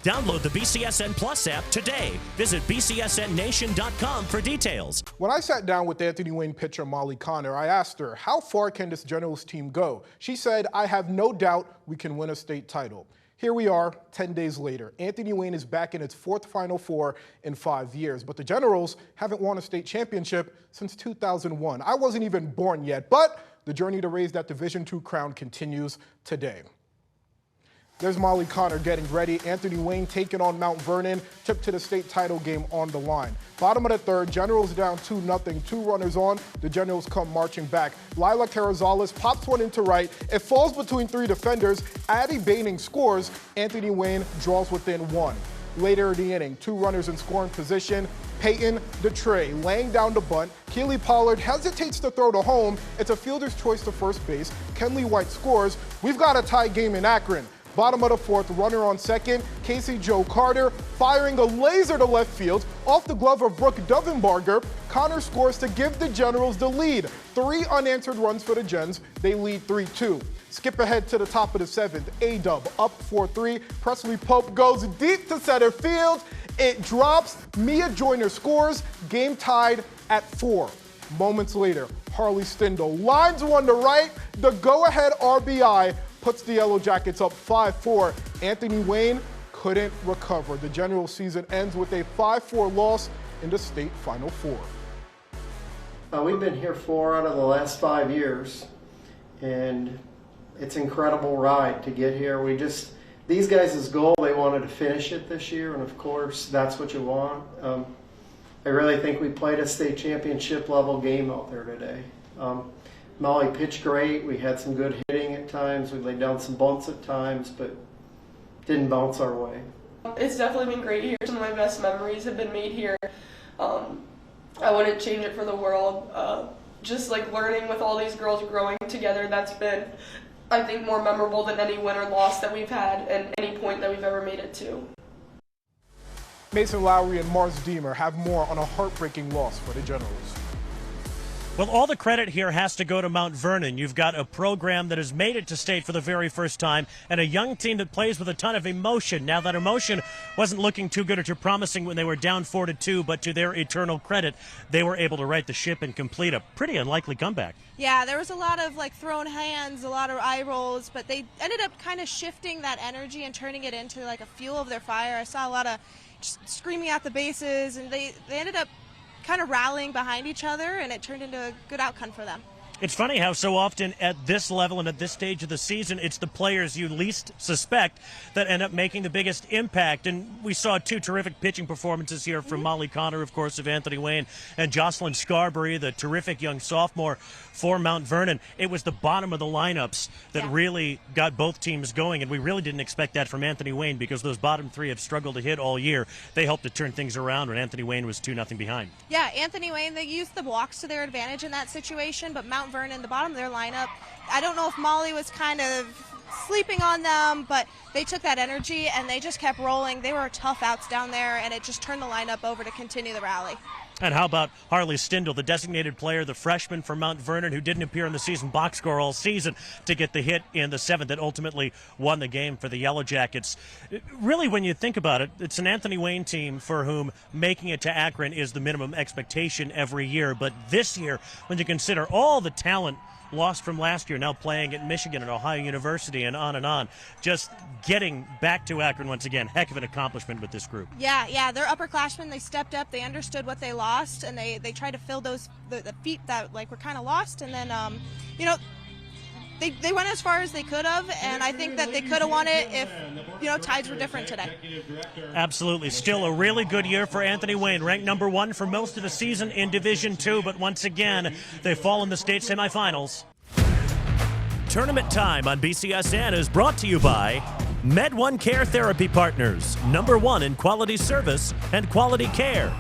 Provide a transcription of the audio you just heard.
Download the BCSN Plus app today. Visit bcsnnation.com for details. When I sat down with Anthony Wayne pitcher Molly Connor, I asked her, how far can this Generals team go? She said, I have no doubt we can win a state title. Here we are 10 days later. Anthony Wayne is back in its fourth Final Four in 5 years, but the Generals haven't won a state championship since 2001. I wasn't even born yet, but the journey to raise that Division II crown continues today. There's Molly Connor getting ready. Anthony Wayne taking on Mount Vernon, trip to the state title game on the line. Bottom of the third, Generals down 2-0, 2 runners on. The Generals come marching back. Lila Carrizales pops one into right. It falls between 3 defenders. Addie Baining scores. Anthony Wayne draws within 1. Later in the inning, 2 runners in scoring position. Peyton DeTrey laying down the bunt. Keely Pollard hesitates to throw to home. It's a fielder's choice to first base. Kenley White scores. We've got a tie game in Akron. Bottom of the fourth, runner on second, Casey Joe Carter firing a laser to left field. Off the glove of Brooke Dovenbarger, Connor scores to give the Generals the lead. 3 unanswered runs for the Gens. They lead 3-2. Skip ahead to the top of the 7th. A-Dub up 4-3. Presley Pope goes deep to center field. It drops. Mia Joyner scores. Game tied at 4. Moments later, Harley Stindl lines one to right. The go-ahead RBI puts the Yellow Jackets up 5-4. Anthony Wayne couldn't recover. The General season ends with a 5-4 loss in the state Final Four. We've been here 4 out of the last 5 years, and it's an incredible ride to get here. These guys' goal, they wanted to finish it this year, and of course, that's what you want. I really think we played a state championship level game out there today. Molly pitched great. We had some good hitting at times. We laid down some bunts at times, but didn't bounce our way. It's definitely been great here. Some of my best memories have been made here. I wouldn't change it for the world. Just like learning with all these girls growing together, that's been, I think, more memorable than any win or loss that we've had and any point that we've ever made it to. Mason Lowry and Mars Deemer have more on a heartbreaking loss for the Generals. Well, all the credit here has to go to Mount Vernon. You've got a program that has made it to state for the very first time and a young team that plays with a ton of emotion. Now, that emotion wasn't looking too good or too promising when they were down 4-2, but to their eternal credit, they were able to right the ship and complete a pretty unlikely comeback. Yeah, there was a lot of thrown hands, a lot of eye rolls, but they ended up kind of shifting that energy and turning it into like a fuel of their fire. I saw a lot of just screaming at the bases, and they ended up kind of rallying behind each other, and it turned into a good outcome for them. It's funny how so often at this level and at this stage of the season, it's the players you least suspect that end up making the biggest impact. And we saw 2 terrific pitching performances here from Molly Connor, of course, of Anthony Wayne, and Jocelyn Scarberry, the terrific young sophomore for Mount Vernon. It was the bottom of the lineups that really got both teams going, and we really didn't expect that from Anthony Wayne because those bottom 3 have struggled to hit all year. They helped to turn things around when Anthony Wayne was 2-0 behind. Yeah, Anthony Wayne, they used the walks to their advantage in that situation, but Mount Vernon, the bottom of their lineup, I don't know if Molly was kind of sleeping on them, but they took that energy and they just kept rolling. They were tough outs down there, and it just turned the lineup over to continue the rally. And how about Harley Stindl, the designated player, the freshman from Mount Vernon, who didn't appear in the season box score all season, to get the hit in the 7th that ultimately won the game for the Yellow Jackets. Really, when you think about it, it's an Anthony Wayne team for whom making it to Akron is the minimum expectation every year. But this year, when you consider all the talent lost from last year, now playing at Michigan and Ohio University and on, just getting back to Akron once again, heck of an accomplishment with this group. Yeah, they're upperclassmen. They stepped up, they understood what they lost, and they tried to fill those the feet that were kind of lost, and then they went as far as they could have, and I think that they could have won it if tides were different today. Absolutely. Still a really good year for Anthony Wayne, ranked number 1 for most of the season in Division II, but once again, they fall in the state semifinals. Tournament Time on BCSN is brought to you by Med1 Care Therapy Partners, number 1 in quality service and quality care.